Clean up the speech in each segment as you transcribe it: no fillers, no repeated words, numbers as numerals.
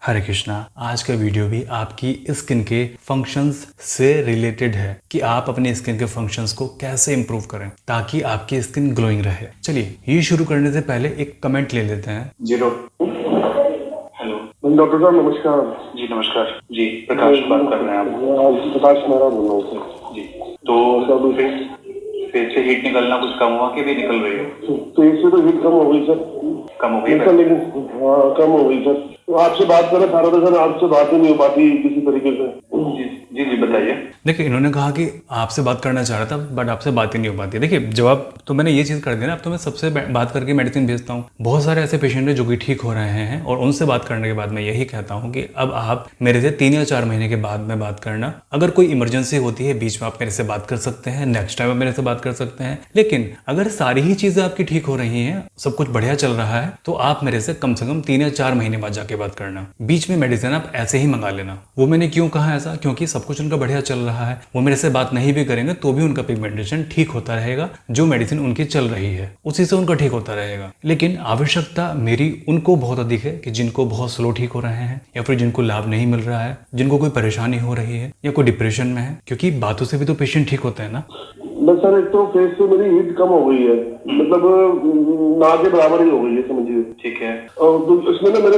हरे कृष्णा। आज का वीडियो भी आपकी स्किन के फंक्शंस से रिलेटेड है कि आप अपने स्किन के फंक्शंस को कैसे इंप्रूव करें ताकि आपकी स्किन ग्लोइंग रहे। चलिए ये शुरू करने से पहले एक कमेंट ले लेते हैं। हेलो डॉक्टर साहब नमस्कार। जी नमस्कार जी, प्रकाश बात कर रहे हैं आप? प्रकाश मेहरा बोल रहा हूँ सर। जी, तो फेस से हीट निकलना कुछ कम हुआ कि भी निकल रही है? फेस से तो हीट कम हो गई सर। कम हो गई सर, लेकिन हाँ कम हो गई सर। तो आपसे बात करें था सर, आपसे बात ही नहीं हो पाती किसी तरीके से। जी जी बताइए। देखिए इन्होंने कहा कि आपसे बात करना चाह रहा था बट आपसे बात ही नहीं हो पाती। देखिए जवाब तो मैंने ये चीज़ कर दी ना, अब तो मैं सबसे बात करके मेडिसिन भेजता हूँ। बहुत सारे ऐसे पेशेंट हैं जो कि ठीक हो रहे हैं और उनसे बात करने के बाद मैं यही कहता हूँ कि अब आप मेरे से 3 या 4 महीने के बाद में बात करना। अगर कोई इमरजेंसी होती है बीच में आप मेरे से बात कर सकते हैं, नेक्स्ट टाइम आप मेरे से बात कर सकते हैं। लेकिन अगर सारी ही चीज़ें आपकी ठीक हो रही हैं, सब कुछ बढ़िया चल रहा है, तो आप मेरे से कम 3 या 4 महीने बाद जाके बात करना। बीच में मेडिसिन आप ऐसे ही मंगा लेना। वो मैंने क्यों कहा ऐसा? क्योंकि सब कुछ उनका बढ़िया चल रहा है, वो मेरे से बात नहीं भी करेंगे तो भी उनका पिगमेंटेशन ठीक होता रहेगा। जो मेडिसिन उनकी चल रही है उसी से उनका ठीक होता रहेगा। लेकिन आवश्यकता मेरी उनको बहुत अधिक है कि जिनको बहुत स्लो ठीक हो रहे हैं या फिर जिनको लाभ नहीं मिल रहा है, जिनको कोई परेशानी हो रही है या कोई डिप्रेशन में है, क्योंकि बातों से भी तो पेशेंट ठीक होता है ना। बस सर एक तो फेस से मेरी हीट कम हो गई है, मतलब ना के बराबर ही हो गई है समझिए। ठीक है। और तो इसमें ना मैंने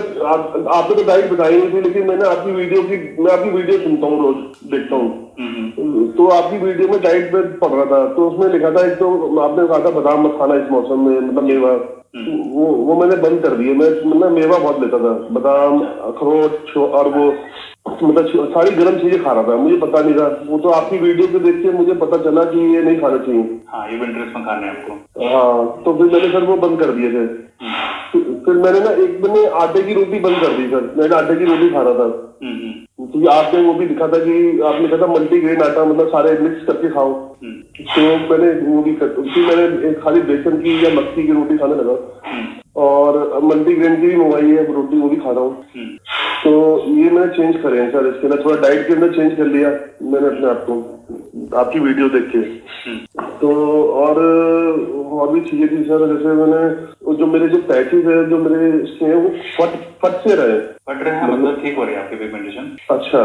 आपने तो डाइट बताई नहीं थी, लेकिन मैं आपकी वीडियो सुनता हूँ, रोज देखता हूँ। तो आपकी वीडियो में डाइट पे पढ़ रहा था, तो उसमें लिखा था, एक तो आपने कहा था बादाम मत खाना इस मौसम में, मतलब मेवा। वो मैंने बंद कर दिया। मैं मेवा बहुत लेता था, बादाम, अखरोट और वो मतलब सारी गर्म चीजें खा रहा था। मुझे पता नहीं था, वो तो आपकी वीडियो पे देख के मुझे पता चला कि ये नहीं खाना चाहिए। हाँ, ये विंटर्स में खाने आपको। हाँ, तो फिर मैंने सर वो बंद कर दिए थे। फिर मैंने ना एक दिन में आटे की रोटी बंद कर दी सर। मैंने आटे की रोटी खा रहा था, क्योंकि आपने वो भी लिखा था कि आपने कहा था मल्टीग्रेन आटा, मतलब सारे मिक्स करके खाओ। तो मैंने वो भी मैंने खाली बेसन की या मक्की की रोटी खाने लगा और मल्टीग्रेन की भी मंगाई है रोटी, वो भी खा रहा हूँ। तो ये मैंने चेंज करे हैं सर, इसके अंदर थोड़ा डाइट के अंदर चेंज कर लिया मैंने अपने आप को, आपकी वीडियो देख के। तो और भी चीजें थी सर, जैसे मैंने जो मेरे जो पैचेज है जो मेरे इसके हैं वो फट से रहे। फट रहे हैं मतलब ठीक हो रही है आपकी पिगमेंटेशन? अच्छा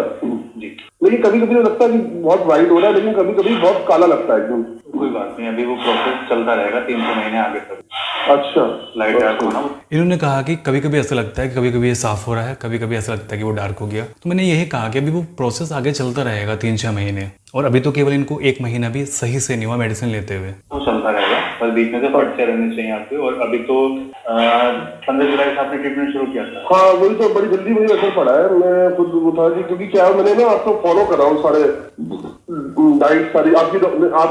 जी। लेकिन कभी कभी लगता है कि बहुत वाइट हो रहा है, लेकिन कभी कभी बहुत काला लगता है एकदम। कोई बात नहीं, अभी वो प्रोसेस चलता रहेगा 3-6 महीने आगे तक। अच्छा, लाइट डार्क होना। इन्होंने कहा कि कभी कभी ऐसा लगता है कि कभी कभी ये साफ हो रहा है, कभी कभी ऐसा लगता है कि वो डार्क हो गया। तो मैंने यही कहा कि अभी वो प्रोसेस आगे चलता रहेगा 3-6 महीने, और अभी तो केवल इनको 1 महीना भी सही से नहीं हुआ मेडिसिन लेते हुए। वो चलता रहेगा, पर बीच में से फट से रहने चाहिए आपके। और अभी तो 15 जुलाई से आपने ट्रीटमेंट शुरू किया था। हाँ, वही तो बड़ी जल्दी मुझे असर पड़ा है। मैं खुद वो था कि क्योंकि क्या मैंने ना आपको फॉलो कर रहा हूँ सारे डाइट सारी आपके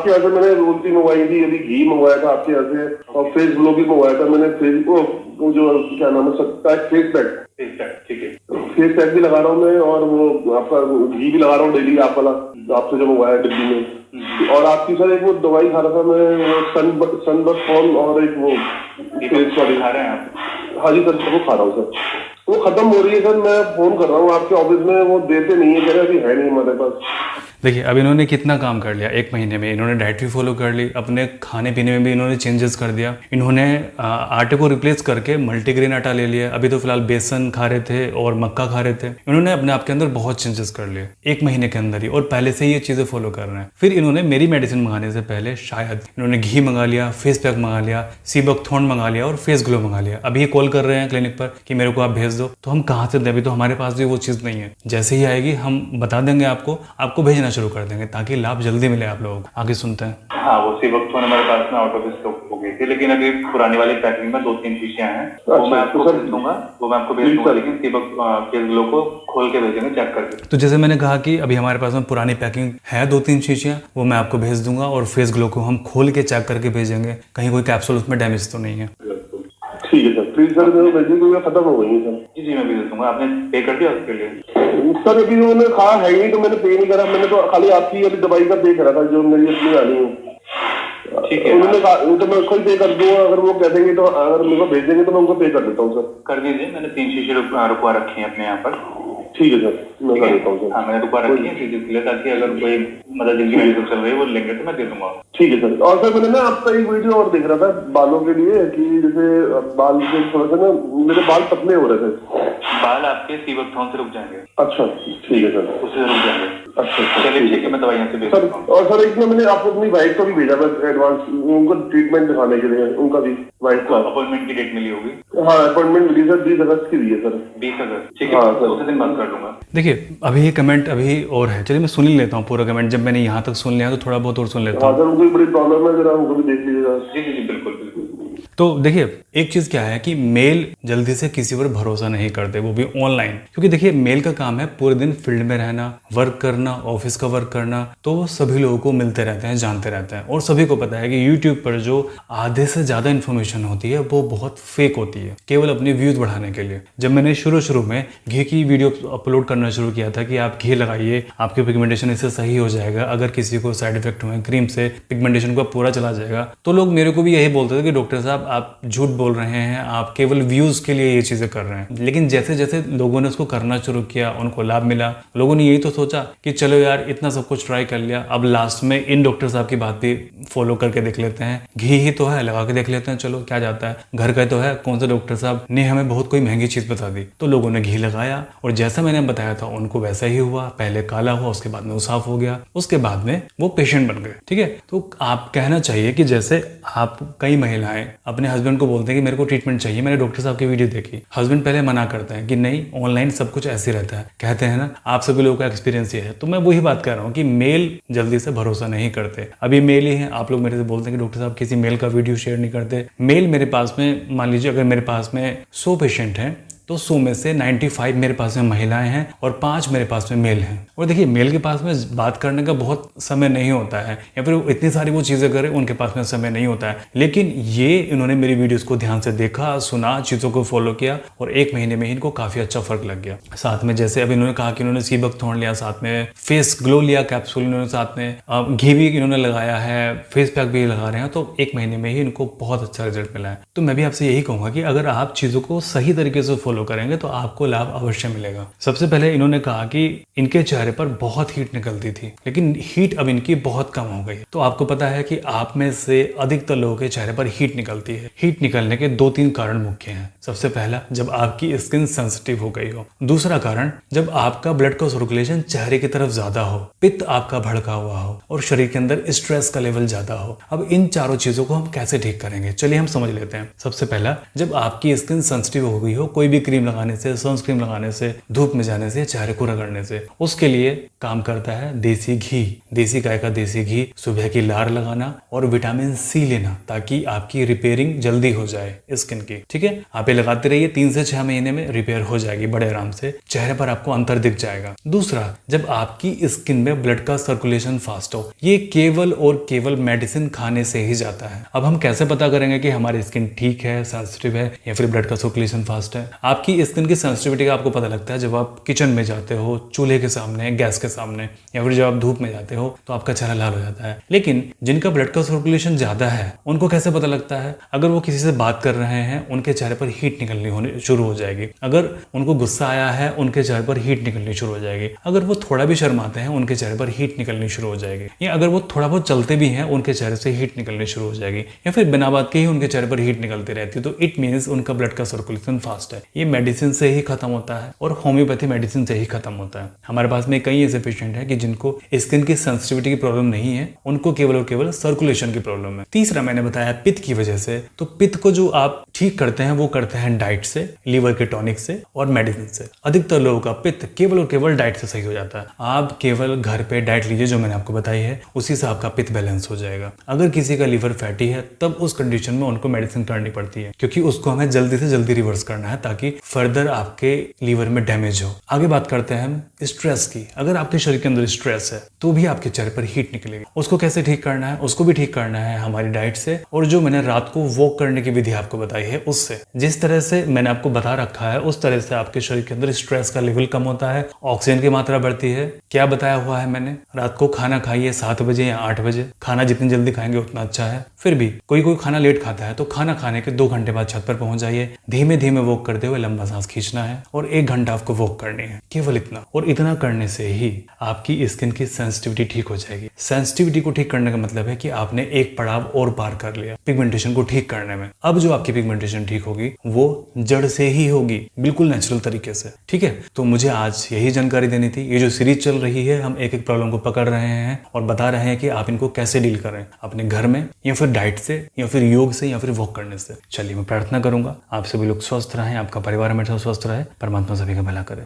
यहाँ से मैंने रोटी मंगवाई थी, अभी घी मंगवाया था आपके यहाँ से, और फेस ग्लो भी मंगवाया था मैंने। फेस वो जो क्या नाम है फेस पैक। ठीक है, फेस पैक भी लगा रहा हूँ मैं, और वो आपका घी भी लगा रहा हूँ डेली, आप वाला आपसे जो मंगवाया डिब्बी में। और आपकी सर एक वो दवाई खा रहा था मैं, वो सनबर्न और एक वो फेस सॉरी खा रहे हैं आप? हाँ जी सर, वो खा रहा हूँ सर। वो खत्म हो रही है सर, मैं फोन कर रहा हूँ आपके ऑफिस में, वो देते नहीं है, कह रहे अभी है नहीं हमारे पास। देखिए अब इन्होंने कितना काम कर लिया 1 महीने में। इन्होंने डाइट भी फॉलो कर ली, अपने खाने पीने में भी इन्होंने चेंजेस कर दिया। इन्होंने आटे को रिप्लेस करके मल्टीग्रेन आटा ले लिया। अभी तो फिलहाल बेसन खा रहे थे और मक्का खा रहे थे। इन्होंने अपने आप के अंदर बहुत चेंजेस कर लिए 1 महीने के अंदर ही, और पहले से ही ये चीज़ें फॉलो कर रहे हैं। फिर इन्होंने मेरी मेडिसिन मंगाने से पहले शायद इन्होंने घी मंगा लिया, फेस पैक मंगा लिया, सीबकथॉर्न मंगा लिया और फेस ग्लो मंगा लिया। अभी ये कॉल कर रहे हैं क्लिनिक पर कि मेरे को आप भेज दो। तो हम कहाँ से दें? अभी तो हमारे पास भी वो चीज़ नहीं है। जैसे ही आएगी हम बता देंगे आपको भेजना शुरू कर देंगे ताकि लाभ जल्दी मिले आप लोगों को। आगे सुनते हैं। हाँ, वो सीबकथॉर्न हमारे पास में आउट ऑफ स्टॉक हो गई थी, लेकिन अभी पुरानी वाली पैकिंग में 2-3 शीशियां हैं। वो मैं आपको भेज दूंगा, लेकिन फेस ग्लो को खोल के भेजेंगे, चेक करके। तो जैसे मैंने कहा कि अभी हमारे पास में पुरानी पैकिंग है 2-3 शीशियां, वो मैं आपको भेज दूंगा, और फेस ग्लो को हम खोल के चेक करके भेजेंगे, कहीं कोई कैप्सूल उसमें डैमेज तो नहीं है। ठीक है सर, प्लीज सर भेजिए, खत्म हो गई है सर। जी मैं भेज दूंगा। आपने पे कर दिया उसके लिए? सर अभी उन्होंने कहा है ही, तो मैंने पे नहीं करा। मैंने तो खाली आपकी अभी दवाई का पे करा था जो मेरी अपनी आनी है। ठीक है, उन्होंने कहा तो मैं उसको पे कर दूंगा। अगर वो कह देंगे तो, अगर मेरे को भेज देंगे तो मैं उनको पे कर देता हूँ सर। कर दीजिए। मैंने 3 शीशे रुकवा रखी है अपने यहाँ पर। ठीक है सर, मैं कर देता हूँ सर। हाँ, मैंने रुपा रखी है इस चीज के लिए, ताकि अगर कोई मतलब जिनकी मेडिसिन चल रही है वो लेंगे तो मैं दे दूंगा। ठीक है सर। और सर मैंने ना आपका एक वीडियो और देख रहा था बालों के लिए कि जैसे बाल के थोड़ा सा ना मेरे बाल पतले हो रहे थे। बाल आपके सीवक थॉन से रुक जाएंगे। अच्छा ठीक है सर, उससे रुक जाएंगे। अच्छा चलिए ठीक है, मैं दवाइयाँ से भेज सर। देता हूँ। और सर एक मैंने आपको अपनी वाइफ को भी भेजा था एडवांस, उनको ट्रीटमेंट दिखाने के लिए, उनका भी वाइफ का अपॉइंटमेंट की डेट मिली होगी। हाँ अपॉइंटमेंट मिली सर, 20 अगस्त की दी है सर। 20 अगस्त, ठीक है। हाँ, सर। उसी दिन बात कर लूंगा। देखिए अभी ये कमेंट अभी और है, चलिए मैं सुन ही लेता हूँ पूरा कमेंट। जब मैंने यहाँ तक सुन लिया तो थोड़ा बहुत और सुन लेता हाँ हूँ। सर, उनको बड़ी प्रॉब्लम है, जरा उनको भी देख लीजिएगा। जी जी जी, बिल्कुल बिल्कुल। तो देखिए एक चीज़ क्या है कि मेल जल्दी से किसी पर भरोसा नहीं करते, वो भी ऑनलाइन। क्योंकि देखिए मेल का काम है पूरे दिन फील्ड में रहना, वर्क करना, ऑफिस का वर्क करना, तो वो सभी लोगों को मिलते रहते हैं, जानते रहते हैं। और सभी को पता है कि यूट्यूब पर जो आधे से ज़्यादा इन्फॉर्मेशन होती है वो बहुत फेक होती है, केवल अपनी व्यूज बढ़ाने के लिए। जब मैंने शुरू में घी की वीडियो अपलोड करना शुरू किया था कि आप घी लगाइए, आपके पिगमेंटेशन इससे सही हो जाएगा, अगर किसी को साइड इफेक्ट हुए क्रीम से पिगमेंटेशन का पूरा चला जाएगा, तो लोग मेरे को भी यही बोलते थे कि डॉक्टर साहब आप झूठ बोल रहे हैं, आप केवल व्यूज के लिए ये चीजें कर रहे हैं। लेकिन जैसे जैसे लोगों ने उसको करना शुरू किया, उनको लाभ मिला, लोगों ने यही तो सोचा कि चलो यार इतना सब कुछ ट्राई कर लिया, अब लास्ट में इन डॉक्टर साहब की बात भी फॉलो करके देख लेते हैं। घी ही तो है, लगा के देख लेते हैं, चलो क्या जाता है, घर का तो है, कौन सा डॉक्टर साहब ने हमें बहुत कोई महंगी चीज बता दी। तो लोगों ने घी लगाया और जैसा मैंने बताया था उनको वैसा ही हुआ। पहले काला हुआ, उसके बाद में वो साफ हो गया, उसके बाद में वो पेशेंट बन गए। ठीक है, तो आप कहना चाहिए कि जैसे आप कई महिलाएं अपने हस्बैंड को बोलते हैं कि मेरे को ट्रीटमेंट चाहिए, मैंने डॉक्टर साहब की वीडियो देखी, हस्बैंड पहले मना करते हैं कि नहीं ऑनलाइन सब कुछ ऐसे रहता है, कहते हैं ना आप सभी लोगों का एक्सपीरियंस ये है। तो मैं वही बात कर रहा हूँ कि मेल जल्दी से भरोसा नहीं करते। अभी मेल ही है, आप लोग मेरे से बोलते हैं कि डॉक्टर साहब किसी मेल का वीडियो शेयर नहीं करते। मेल मेरे पास में, मान लीजिए अगर मेरे पास में 100 पेशेंट हैं तो 100 में से 95 मेरे पास में महिलाएं हैं और 5 मेरे पास में मेल हैं। और देखिए मेल के पास में बात करने का बहुत समय नहीं होता है, या फिर इतनी सारी वो चीज़ें करें उनके पास में समय नहीं होता है। लेकिन ये इन्होंने मेरी वीडियोस को ध्यान से देखा, सुना, चीज़ों को फॉलो किया और 1 महीने में इनको काफ़ी अच्छा फर्क लग गया। साथ में जैसे अभी इन्होंने कहा कि इन्होंने सीबक थॉर्न लिया, साथ में फेस ग्लो लिया कैप्सूल इन्होंने, साथ में घी भी इन्होंने लगाया है, फेस पैक भी लगा रहे हैं, तो 1 महीने में ही इनको बहुत अच्छा रिजल्ट मिला है। तो मैं भी आपसे यही कहूँगा कि अगर आप चीज़ों को सही तरीके से फॉलो करेंगे तो आपको लाभ अवश्य मिलेगा। सबसे पहले इन्होंने कहा कि इनके चेहरे पर बहुत हीट निकलती थी, लेकिन हीट अब इनकी बहुत कम हो गई। तो आपको पता है कि आप में से अधिकतर लोगों के चेहरे पर हीट निकलती है। हीट निकलने के 2-3 कारण मुख्य हैं। सबसे पहला, जब आपकी स्किन सेंसिटिव हो गई हो। दूसरा कारण, जब आपका ब्लड का सर्कुलेशन चेहरे की तरफ ज्यादा हो, पित्त आपका भड़का हुआ हो और शरीर के अंदर स्ट्रेस का लेवल ज्यादा हो। अब इन चारों चीजों को हम कैसे ठीक करेंगे, चलिए हम समझ लेते हैं। सबसे पहला, जब आपकी स्किन सेंसिटिव हो गई हो, कोई भी क्रीम लगाने से, सनस्क्रीन लगाने से, धूप में जाने से, चेहरे को रगड़ने से, उसके लिए काम करता है देसी घी। देसी गाय का देसी घी सुबह की लार लगाना और विटामिन सी लेना, ताकि आपकी रिपेयरिंग जल्दी हो जाए स्किन की। ठीक है, आप ये लगाते रहिए, 3 से 6 महीने में रिपेयर हो जाएगी बड़े आराम से, चेहरे पर आपको अंतर दिख जाएगा। दूसरा, जब आपकी स्किन में ब्लड का सर्कुलेशन फास्ट हो, ये केवल और केवल मेडिसिन खाने से ही जाता है। अब हम कैसे पता करेंगे कि हमारी स्किन ठीक है, सेंसिटिव है या फिर ब्लड का सर्कुलेशन फास्ट है? आपकी स्किन की सेंसिटिविटी का आपको पता लगता है जब आप किचन में जाते हो, चूल्हे के सामने, गैस के सामने, या फिर जब आप धूप में जाते हो तो आपका चेहरा लाल हो जाता है। लेकिन जिनका ब्लड का सर्कुलेशन ज्यादा है उनको कैसे पता लगता है? अगर वो किसी से बात कर रहे हैं उनके चेहरे पर हीट निकलनी होने शुरू हो जाएगी। अगर उनको गुस्सा आया है उनके चेहरे पर हीट निकलनी शुरू हो जाएगी। अगर वो थोड़ा भी शर्माते हैं उनके चेहरे पर हीट निकलनी शुरू हो जाएगी। या अगर वो थोड़ा बहुत चलते भी हैं उनके चेहरे से हीट निकलनी शुरू हो जाएगी। या फिर बिना बात के ही उनके चेहरे पर हीट निकलती रहती है, तो इट मीन्स उनका ब्लड का सर्कुलेशन फास्ट है। ये मेडिसिन से ही खत्म होता है और होम्योपैथी मेडिसिन से ही खत्म होता है। हमारे पास में कई ऐसे पेशेंट हैं कि जिनको स्किन की सेंसिटिविटी की प्रॉब्लम नहीं है, उनको केवल और केवल सर्कुलेशन की प्रॉब्लम है। तीसरा मैंने बताया पित्त की वजह से। तो पित्त को जो आप ठीक करते हैं वो करते हैं डाइट से, लीवर के टॉनिक से और मेडिसिन से। अधिकतर लोगों का पित्त केवल और केवल डाइट से सही हो जाता है। आप केवल घर पे डाइट लीजिए जो मैंने आपको बताई है, उसी से आपका पित्त बैलेंस हो जाएगा। अगर किसी का लीवर फैटी है तब उस कंडीशन में उनको मेडिसिन करनी पड़ती है, क्योंकि उसको हमें जल्दी से जल्दी रिवर्स करना है ताकि फर्दर आपके लीवर में डैमेज हो। आगे बात करते हैं हम स्ट्रेस की। अगर आपके शरीर के अंदर स्ट्रेस है तो भी आपके चेहरे पर हीट निकलेगी। उसको कैसे ठीक करना है? उसको भी ठीक करना है हमारी डाइट से, और जो मैंने रात को वॉक करने की विधि आपको बताई है उससे। जिस तरह से मैंने आपको बता रखा है उस तरह से आपके शरीर के अंदर स्ट्रेस का लेवल कम होता है, ऑक्सीजन की मात्रा बढ़ती है। क्या बताया हुआ है मैंने, रात को खाना खाइए 7 बजे या 8 बजे। खाना जितनी जल्दी खाएंगे उतना अच्छा है। फिर भी कोई खाना लेट खाता है तो खाना खाने के 2 घंटे बाद छत पर पहुंच जाइए। धीमे धीमे वॉक करते हुए लंबा सांस खींचना है और 1 घंटा आपको वॉक करनी है, केवल इतना। और इतना करने से ही आपकी स्किन की सेंसिटिविटी ठीक हो जाएगी। सेंसिटिविटी को ठीक करने का मतलब है कि आपने एक पड़ाव और पार कर लिया पिगमेंटेशन को ठीक करने में। अब जो आपकी पिगमेंटेशन ठीक होगी वो जड़ से ही होगी, बिल्कुल नेचुरल तरीके से। ठीक है, तो मुझे आज यही जानकारी देनी थी। ये जो सीरीज चल रही है, हम एक एक प्रॉब्लम को पकड़ रहे हैं और बता रहे हैं कि आप इनको कैसे डील करें, अपने घर में या फिर डाइट से या फिर योग से या फिर वॉक करने से। चलिए, मैं प्रार्थना करूंगा आप सभी लोग स्वस्थ रहें, आपका परिवार हमेशा स्वस्थ रहे, परमात्मा सभी का भला करे।